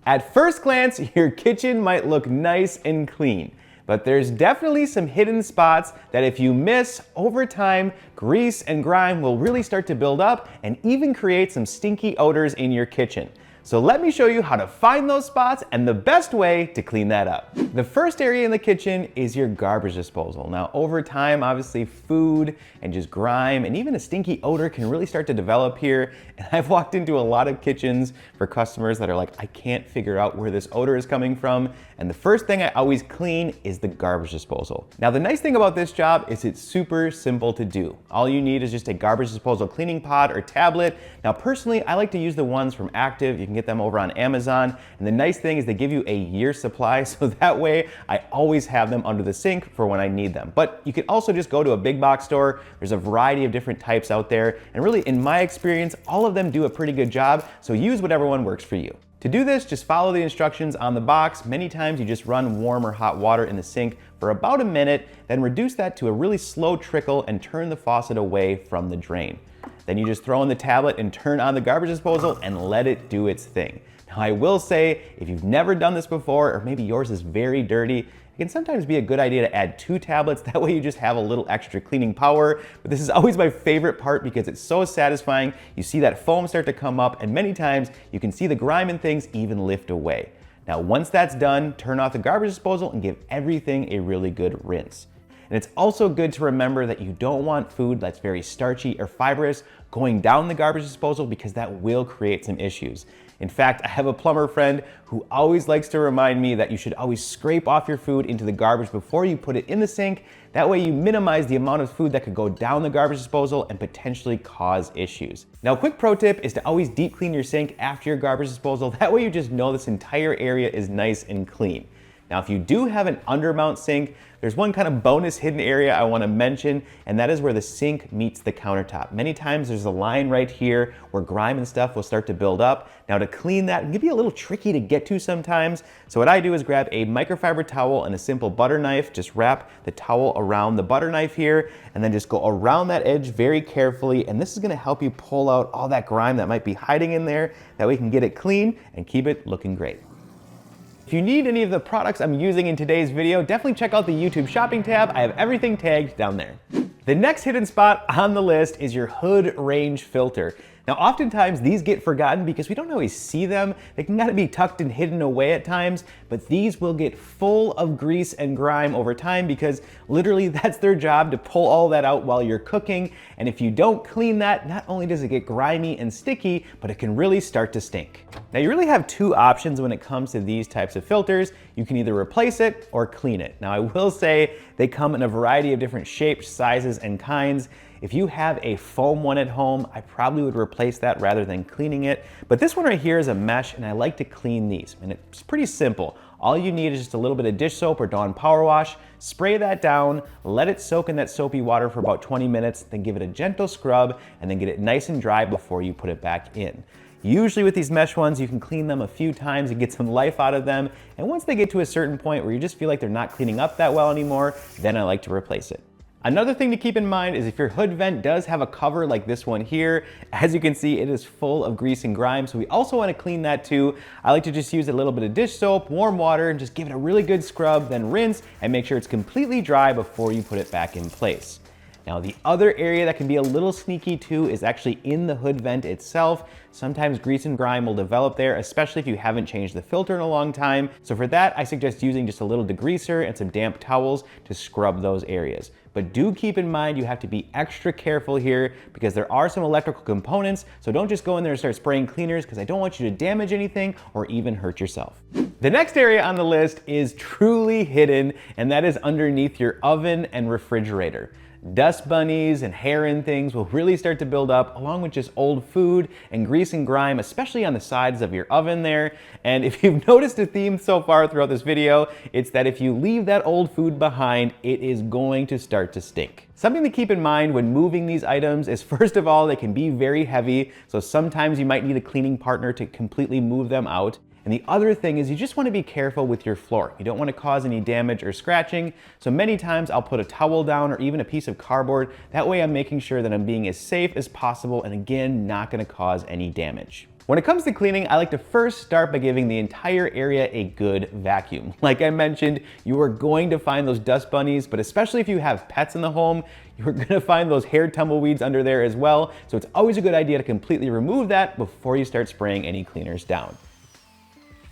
At first glance, your kitchen might look nice and clean, but there's definitely some hidden spots that if you miss, over time, grease and grime will really start to build up and even create some stinky odors in your kitchen. So let me show you how to find those spots and the best way to clean that up. The first area in the kitchen is your garbage disposal. Now over time, obviously food and just grime and even a stinky odor can really start to develop here. And I've walked into a lot of kitchens for customers that are like, I can't figure out where this odor is coming from. And the first thing I always clean is the garbage disposal. Now the nice thing about this job is it's super simple to do. All you need is just a garbage disposal cleaning pod or tablet. Now personally, I like to use the ones from Active. You can get them over on Amazon. And the nice thing is they give you a year's supply, so that way I always have them under the sink for when I need them. But you can also just go to a big box store. There's a variety of different types out there. And really, in my experience, all of them do a pretty good job, so use whatever one works for you. To do this, just follow the instructions on the box. Many times you just run warm or hot water in the sink for about a minute, then reduce that to a really slow trickle and turn the faucet away from the drain. Then you just throw in the tablet and turn on the garbage disposal and let it do its thing. Now I will say, if you've never done this before, or maybe yours is very dirty, it can sometimes be a good idea to add 2 tablets. That way you just have a little extra cleaning power. But this is always my favorite part because it's so satisfying. You see that foam start to come up, and many times you can see the grime and things even lift away. Now once that's done, turn off the garbage disposal and give everything a really good rinse. And it's also good to remember that you don't want food that's very starchy or fibrous going down the garbage disposal because that will create some issues. In fact, I have a plumber friend who always likes to remind me that you should always scrape off your food into the garbage before you put it in the sink. That way you minimize the amount of food that could go down the garbage disposal and potentially cause issues. Now, a quick pro tip is to always deep clean your sink after your garbage disposal. That way you just know this entire area is nice and clean. Now, if you do have an undermount sink, there's one kind of bonus hidden area I want to mention, and that is where the sink meets the countertop. Many times there's a line right here where grime and stuff will start to build up. Now to clean that, it can be a little tricky to get to sometimes. So what I do is grab a microfiber towel and a simple butter knife, just wrap the towel around the butter knife here, and then just go around that edge very carefully. And this is going to help you pull out all that grime that might be hiding in there. That way you can get it clean and keep it looking great. If you need any of the products I'm using in today's video, definitely check out the YouTube shopping tab. I have everything tagged down there. The next hidden spot on the list is your hood range filter. Now, oftentimes these get forgotten because we don't always see them. They can kind of be tucked and hidden away at times, but these will get full of grease and grime over time because literally that's their job, to pull all that out while you're cooking. And if you don't clean that, not only does it get grimy and sticky, but it can really start to stink. Now, you really have 2 options when it comes to these types of filters. You can either replace it or clean it. Now, I will say they come in a variety of different shapes, sizes, and kinds. If you have a foam one at home, I probably would replace that rather than cleaning it. But this one right here is a mesh, and I like to clean these. And it's pretty simple. All you need is just a little bit of dish soap or Dawn Power Wash. Spray that down, let it soak in that soapy water for about 20 minutes, then give it a gentle scrub, and then get it nice and dry before you put it back in. Usually with these mesh ones, you can clean them a few times and get some life out of them. And once they get to a certain point where you just feel like they're not cleaning up that well anymore, then I like to replace it. Another thing to keep in mind is if your hood vent does have a cover like this one here, as you can see, it is full of grease and grime, so we also want to clean that too. I like to just use a little bit of dish soap, warm water, and just give it a really good scrub, then rinse and make sure it's completely dry before you put it back in place. Now, the other area that can be a little sneaky too is actually in the hood vent itself. Sometimes grease and grime will develop there, especially if you haven't changed the filter in a long time. So for that, I suggest using just a little degreaser and some damp towels to scrub those areas. But do keep in mind you have to be extra careful here because there are some electrical components, so don't just go in there and start spraying cleaners because I don't want you to damage anything or even hurt yourself. The next area on the list is truly hidden, and that is underneath your oven and refrigerator. Dust bunnies and hair and things will really start to build up along with just old food and grease and grime, especially on the sides of your oven there. And if you've noticed a theme so far throughout this video, it's that if you leave that old food behind, it is going to start to stink. Something to keep in mind when moving these items is, first of all, they can be very heavy, so sometimes you might need a cleaning partner to completely move them out. And the other thing is you just want to be careful with your floor. You don't want to cause any damage or scratching. So many times I'll put a towel down or even a piece of cardboard. That way I'm making sure that I'm being as safe as possible and again, not going to cause any damage. When it comes to cleaning, I like to first start by giving the entire area a good vacuum. Like I mentioned, you are going to find those dust bunnies, but especially if you have pets in the home, you're gonna find those hair tumbleweeds under there as well. So it's always a good idea to completely remove that before you start spraying any cleaners down.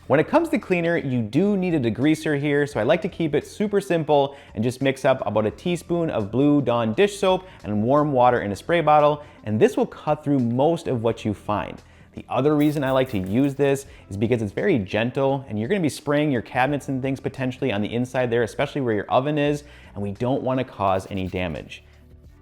When it comes to cleaner, you do need a degreaser here, so I like to keep it super simple and just mix up about a teaspoon of Blue Dawn dish soap and warm water in a spray bottle, and this will cut through most of what you find. The other reason I like to use this is because it's very gentle, and you're gonna be spraying your cabinets and things potentially on the inside there, especially where your oven is, and we don't wanna cause any damage.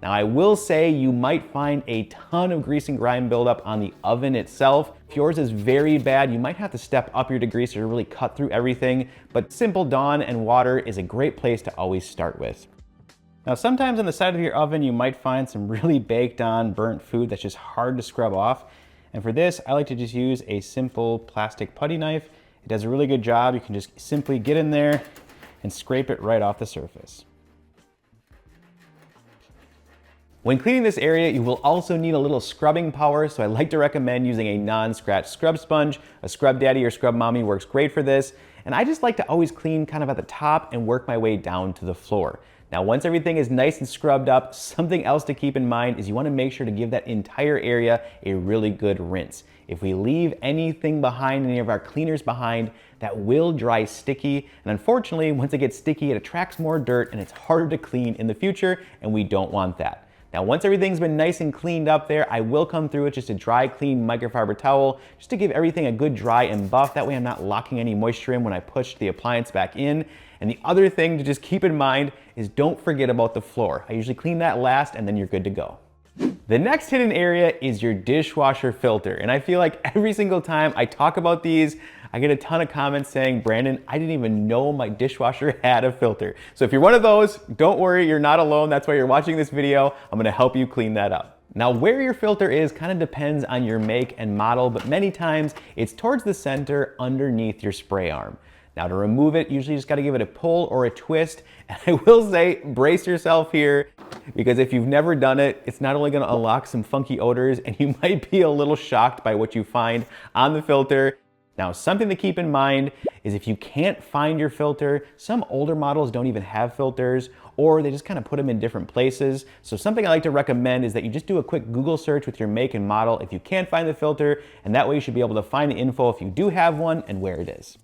Now I will say you might find a ton of grease and grime buildup on the oven itself. If yours is very bad, you might have to step up your degreaser to really cut through everything, but simple Dawn and water is a great place to always start with. Now sometimes on the side of your oven you might find some really baked on burnt food that's just hard to scrub off. And for this, I like to just use a simple plastic putty knife. It does a really good job. You can just simply get in there and scrape it right off the surface. When cleaning this area, you will also need a little scrubbing power, so I like to recommend using a non-scratch scrub sponge. A Scrub Daddy or Scrub Mommy works great for this. And I just like to always clean kind of at the top and work my way down to the floor. Now, once everything is nice and scrubbed up, something else to keep in mind is you want to make sure to give that entire area a really good rinse. If we leave anything behind, any of our cleaners behind, that will dry sticky. And unfortunately, once it gets sticky, it attracts more dirt and it's harder to clean in the future, and we don't want that. Now, once everything's been nice and cleaned up there, I will come through with just a dry, clean microfiber towel just to give everything a good dry and buff. That way I'm not locking any moisture in when I push the appliance back in. And the other thing to just keep in mind is don't forget about the floor. I usually clean that last and then you're good to go. The next hidden area is your dishwasher filter. And I feel like every single time I talk about these, I get a ton of comments saying, Brandon, I didn't even know my dishwasher had a filter. So if you're one of those, don't worry, you're not alone. That's why you're watching this video. I'm gonna help you clean that up. Now, where your filter is kind of depends on your make and model, but many times it's towards the center underneath your spray arm. Now to remove it, usually you just gotta give it a pull or a twist. And I will say, brace yourself here, because if you've never done it, it's not only gonna unlock some funky odors, and you might be a little shocked by what you find on the filter. Now, something to keep in mind is if you can't find your filter, some older models don't even have filters, or they just kind of put them in different places. So something I like to recommend is that you just do a quick Google search with your make and model if you can't find the filter, and that way you should be able to find the info if you do have one and where it is.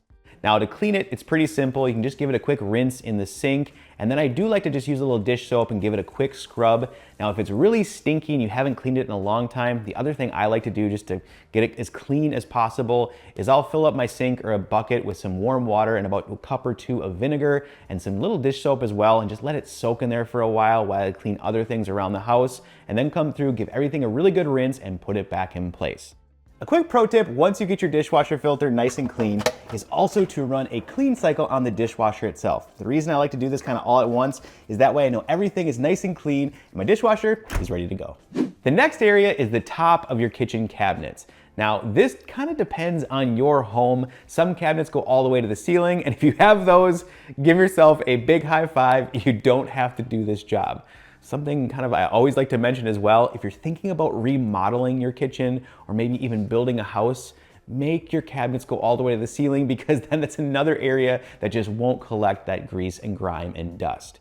Now to clean it, it's pretty simple. You can just give it a quick rinse in the sink, and then I do like to just use a little dish soap and give it a quick scrub. Now if it's really stinky and you haven't cleaned it in a long time, the other thing I like to do just to get it as clean as possible is I'll fill up my sink or a bucket with some warm water and about a cup or two of vinegar and some little dish soap as well, and just let it soak in there for a while I clean other things around the house, and then come through, give everything a really good rinse, and put it back in place. A quick pro tip, once you get your dishwasher filter nice and clean, is also to run a clean cycle on the dishwasher itself. The reason I like to do this kind of all at once is that way I know everything is nice and clean and my dishwasher is ready to go. The next area is the top of your kitchen cabinets. Now, this kind of depends on your home. Some cabinets go all the way to the ceiling, and if you have those, give yourself a big high five. You don't have to do this job. Something kind of I always like to mention as well, if you're thinking about remodeling your kitchen or maybe even building a house, make your cabinets go all the way to the ceiling, because then that's another area that just won't collect that grease and grime and dust.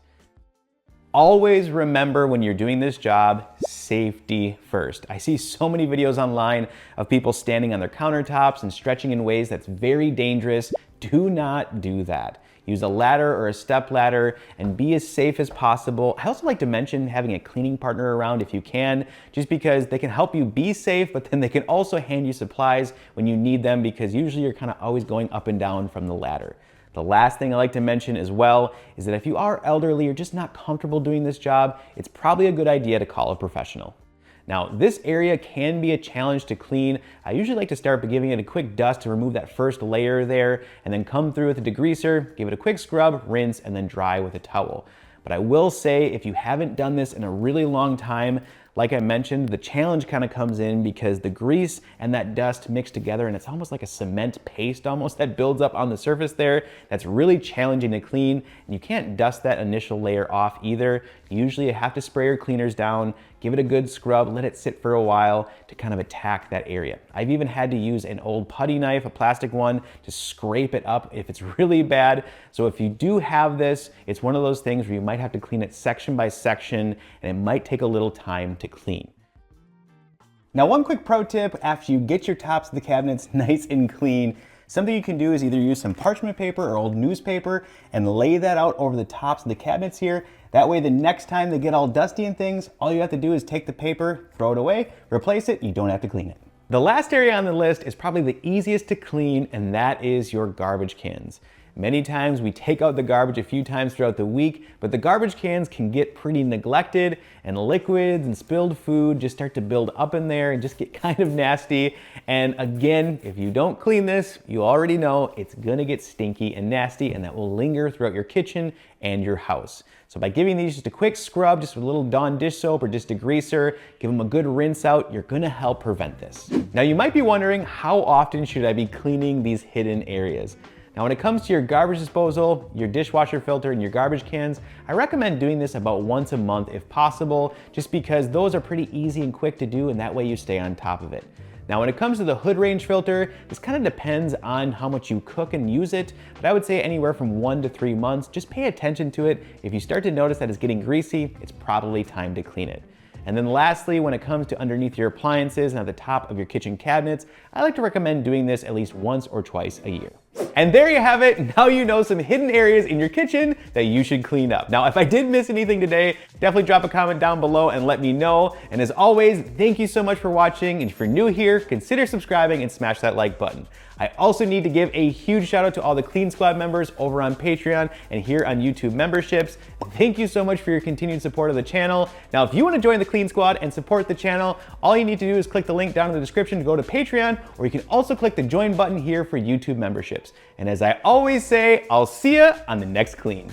Always remember when you're doing this job, safety first. I see so many videos online of people standing on their countertops and stretching in ways that's very dangerous. Do not do that. Use a ladder or a step ladder and be as safe as possible. I also like to mention having a cleaning partner around if you can, just because they can help you be safe, but then they can also hand you supplies when you need them, because usually you're kind of always going up and down from the ladder. The last thing I like to mention as well is that if you are elderly or just not comfortable doing this job, it's probably a good idea to call a professional. Now, this area can be a challenge to clean. I usually like to start by giving it a quick dust to remove that first layer there, and then come through with a degreaser, give it a quick scrub, rinse, and then dry with a towel. But I will say, if you haven't done this in a really long time, Like I mentioned, the challenge kind of comes in because the grease and that dust mix together and it's almost like a cement paste almost that builds up on the surface there. That's really challenging to clean, and you can't dust that initial layer off either. Usually you have to spray your cleaners down, give it a good scrub, let it sit for a while to kind of attack that area. I've even had to use an old putty knife, a plastic one, to scrape it up if it's really bad. So if you do have this, it's one of those things where you might have to clean it section by section, and it might take a little time to clean. Now, one quick pro tip after you get your tops of the cabinets nice and clean, something you can do is either use some parchment paper or old newspaper and lay that out over the tops of the cabinets here. That way the next time they get all dusty and things, all you have to do is take the paper, throw it away, replace it, you don't have to clean it. The last area on the list is probably the easiest to clean, and that is your garbage cans. Many times we take out the garbage a few times throughout the week, but the garbage cans can get pretty neglected, and liquids and spilled food just start to build up in there and just get kind of nasty. And again, if you don't clean this, you already know it's gonna get stinky and nasty, and that will linger throughout your kitchen and your house. So by giving these just a quick scrub, just with a little Dawn dish soap or just a greaser, give them a good rinse out, you're gonna help prevent this. Now you might be wondering, how often should I be cleaning these hidden areas? Now when it comes to your garbage disposal, your dishwasher filter, and your garbage cans, I recommend doing this about once a month if possible, just because those are pretty easy and quick to do, and that way you stay on top of it. Now when it comes to the hood range filter, this kind of depends on how much you cook and use it, but I would say anywhere from 1 to 3 months. Just pay attention to it. If you start to notice that it's getting greasy, it's probably time to clean it. And then lastly, when it comes to underneath your appliances and at the top of your kitchen cabinets, I like to recommend doing this at least once or twice a year. And there you have it. Now you know some hidden areas in your kitchen that you should clean up. Now, if I did miss anything today, definitely drop a comment down below and let me know. And as always, thank you so much for watching. And if you're new here, consider subscribing and smash that like button. I also need to give a huge shout out to all the Clean Squad members over on Patreon and here on YouTube memberships. Thank you so much for your continued support of the channel. Now, if you want to join the Clean Squad and support the channel, all you need to do is click the link down in the description to go to Patreon, or you can also click the join button here for YouTube memberships. And as I always say, I'll see you on the next clean.